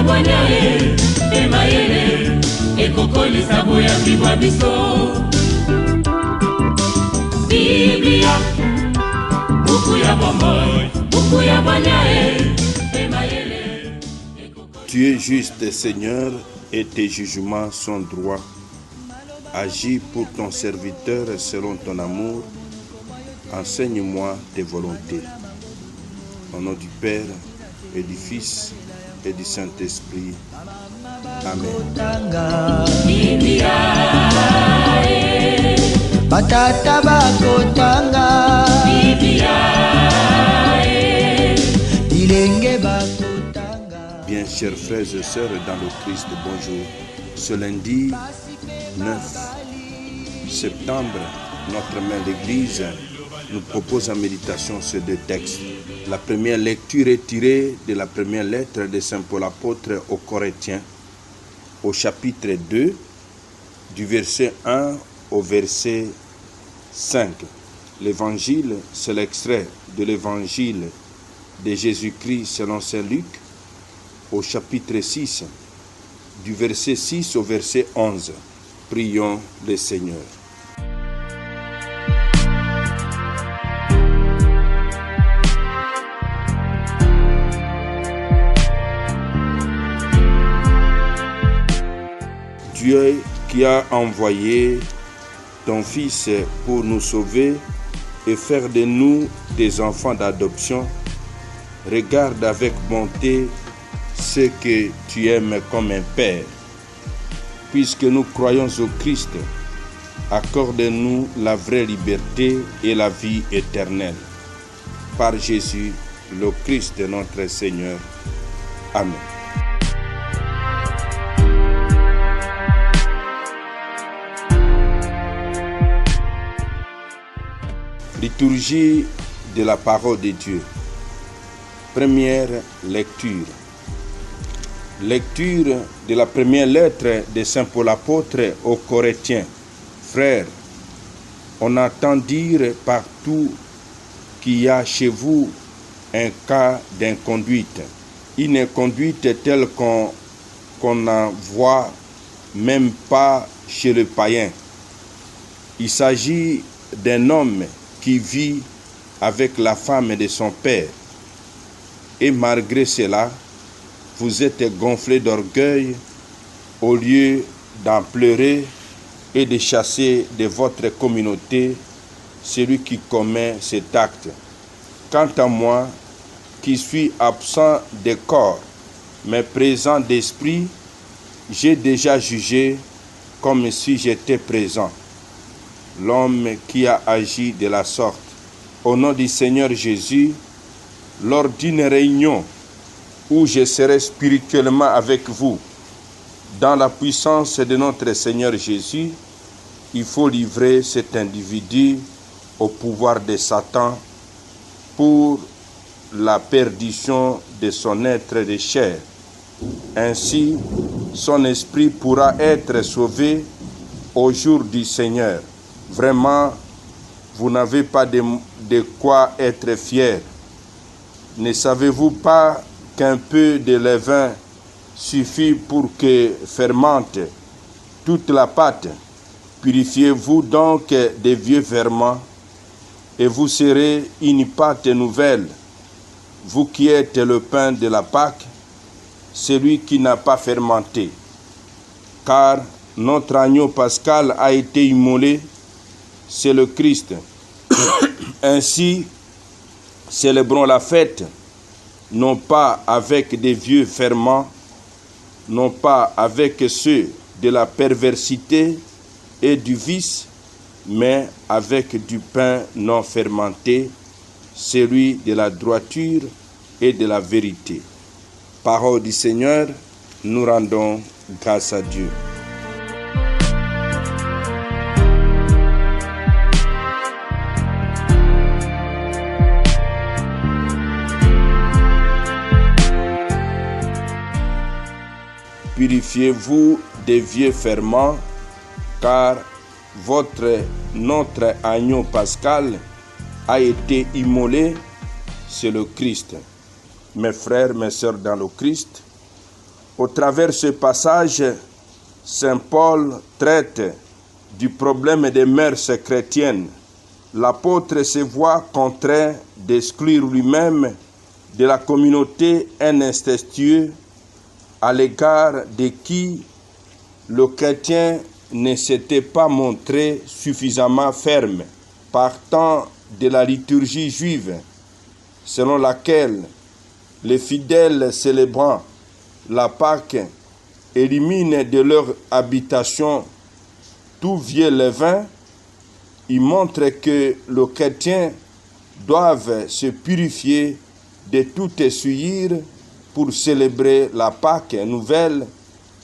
bwanyae emayele ekokolisa boya vibwa biso. Biblia buku ya bomboy buku ya bwanyae emayele. Tu es juste, Seigneur, et tes jugements sont droits. Agis pour ton serviteur selon ton amour. Enseigne-moi tes volontés. Au nom du Père et du Fils et du Saint-Esprit. Amen. Bien, chers frères et sœurs dans le Christ, bonjour. Ce lundi 9 septembre, notre mère l'Église nous propose en méditation ces deux textes. La première lecture est tirée de la première lettre de Saint Paul apôtre aux Corinthiens, au chapitre 2, du verset 1 au verset 5. L'évangile, c'est l'extrait de l'évangile de Jésus-Christ selon Saint Luc, au chapitre 6, du verset 6 au verset 11. Prions le Seigneur. Dieu qui a envoyé ton Fils pour nous sauver et faire de nous des enfants d'adoption, regarde avec bonté ce que tu aimes comme un Père. Puisque nous croyons au Christ, accorde-nous la vraie liberté et la vie éternelle. Par Jésus, le Christ notre Seigneur. Amen. Liturgie de la parole de Dieu. Première lecture. Lecture de la première lettre de Saint Paul apôtre aux Corinthiens. Frères, on entend dire partout qu'il y a chez vous un cas d'inconduite. Une inconduite telle qu'on n'en voit même pas chez le païen. Il s'agit d'un homme qui vit avec la femme de son père. Et malgré cela, vous êtes gonflés d'orgueil au lieu d'en pleurer et de chasser de votre communauté celui qui commet cet acte. Quant à moi, qui suis absent de corps, mais présent d'esprit, j'ai déjà jugé comme si j'étais présent l'homme qui a agi de la sorte. Au nom du Seigneur Jésus, lors d'une réunion où je serai spirituellement avec vous, dans la puissance de notre Seigneur Jésus, il faut livrer cet individu au pouvoir de Satan pour la perdition de son être de chair. Ainsi, son esprit pourra être sauvé au jour du Seigneur. Vraiment, vous n'avez pas de quoi être fier. Ne savez-vous pas qu'un peu de levain suffit pour que fermente toute la pâte? Purifiez-vous donc des vieux ferments et vous serez une pâte nouvelle, vous qui êtes le pain de la Pâque, celui qui n'a pas fermenté. Car notre agneau pascal a été immolé, c'est le Christ. Ainsi, célébrons la fête, non pas avec des vieux ferments, non pas avec ceux de la perversité et du vice, mais avec du pain non fermenté, celui de la droiture et de la vérité. Parole du Seigneur, nous rendons grâce à Dieu. Purifiez-vous des vieux ferments, car notre agneau pascal a été immolé, c'est le Christ. Mes frères, mes sœurs dans le Christ, Au travers de ce passage, Saint Paul traite du problème des mœurs chrétiennes. L'apôtre se voit contraint d'exclure lui-même de la communauté un incestueux à l'égard de qui le chrétien ne s'était pas montré suffisamment ferme, partant de la liturgie juive, selon laquelle les fidèles célébrant la Pâque éliminent de leur habitation tout vieux levain. Il montre que le chrétien doit se purifier de tout essuyir pour célébrer la Pâque nouvelle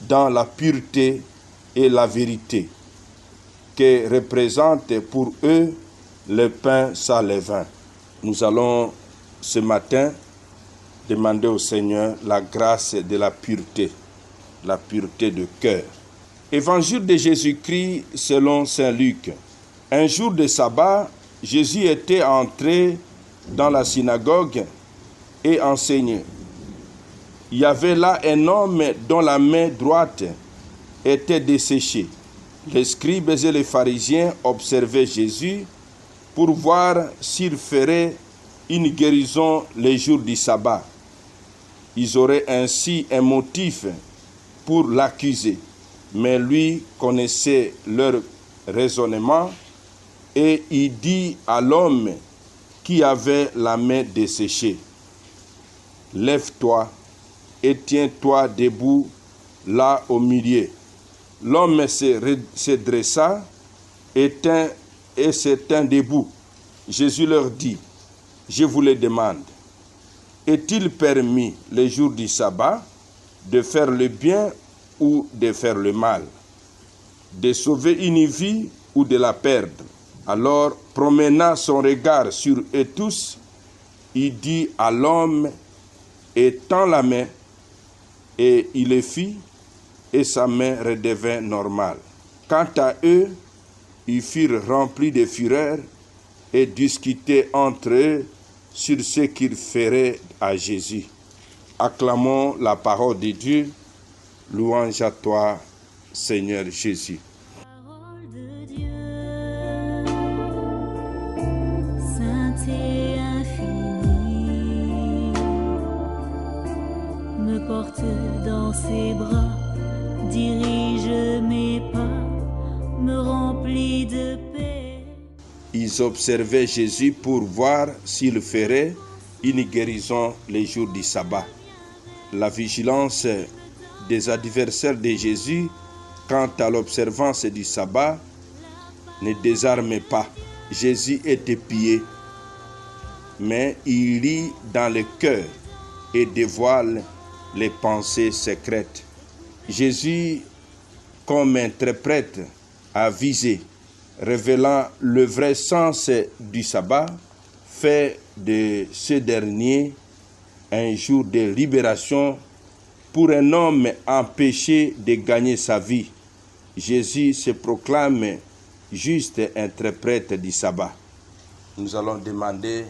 dans la pureté et la vérité, que représente pour eux le pain sans levain. Nous allons ce matin demander au Seigneur la grâce de la pureté de cœur. Évangile de Jésus-Christ selon saint Luc. Un jour de sabbat, Jésus était entré dans la synagogue et enseignait. Il y avait là un homme dont la main droite était desséchée. Les scribes et les pharisiens observaient Jésus pour voir s'il ferait une guérison les jours du sabbat. Ils auraient ainsi un motif pour l'accuser. Mais lui connaissait leur raisonnement et il dit à l'homme qui avait la main desséchée, « Lève-toi et tiens-toi debout là au milieu. » L'homme se dressa et se tint debout. Jésus leur dit, « Je vous le demande, est-il permis les jours du sabbat de faire le bien ou de faire le mal, de sauver une vie ou de la perdre? » Alors, promenant son regard sur eux tous, il dit à l'homme, étends la main, et il le fit, et sa main redevint normale. Quant à eux, ils furent remplis de fureur et discutaient entre eux sur ce qu'ils feraient à Jésus. Acclamons la parole de Dieu. Louange à toi, Seigneur Jésus. Parole de Dieu, sainte et infinie, me porte dans ses bras, dirige mes pas, me remplit de paix. Ils observaient Jésus pour voir s'il ferait une guérison les jours du sabbat. La vigilance des adversaires de Jésus quant à l'observance du sabbat ne désarme pas. Jésus est épié, mais il lit dans le cœur et dévoile les pensées secrètes. Jésus, comme interprète, a visé, révélant le vrai sens du sabbat, fait de ce dernier un jour de libération pour un homme empêché de gagner sa vie. Jésus se proclame juste interprète du sabbat. Nous allons demander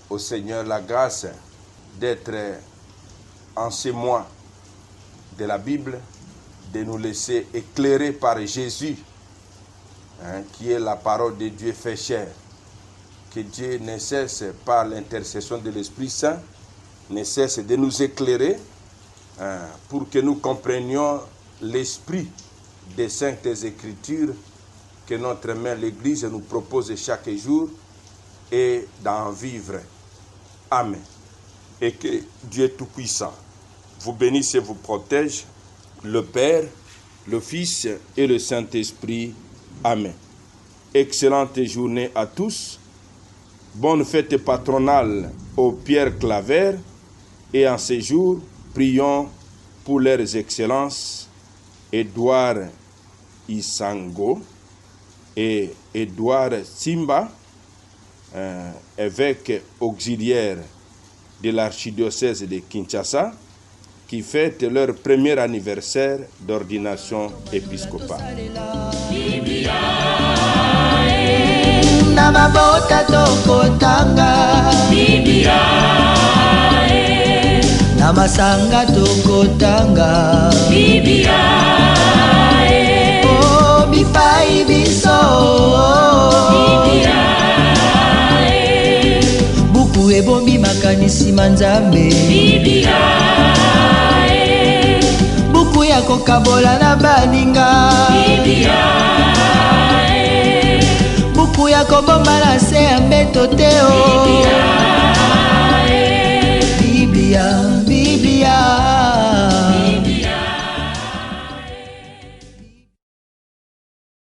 au Seigneur la grâce d'être en ce mois de la Bible, de nous laisser éclairer par Jésus, qui est la parole de Dieu fait chair. Que Dieu ne cesse, par l'intercession de l'Esprit Saint, ne cesse de nous éclairer pour que nous comprenions l'esprit des Saintes Écritures que notre mère l'Église nous propose chaque jour et d'en vivre. Amen. Et que Dieu Tout-Puissant vous bénisse et vous protège, le Père, le Fils et le Saint-Esprit. Amen. Excellente journée à tous. Bonne fête patronale aux Pierre Claver. Et en ce jour, prions pour leurs excellences, Édouard Isango et Édouard Simba, évêque auxiliaire de l'archidiocèse de Kinshasa, qui fêtent leur premier anniversaire d'ordination épiscopale. na masanga tokotanga Bibia oh bipai biso Bibia buku ebombi makanisi manzambe Bibia buku ya kokabola na baninga Bibia buku ya kobomba na se ya mbeto te o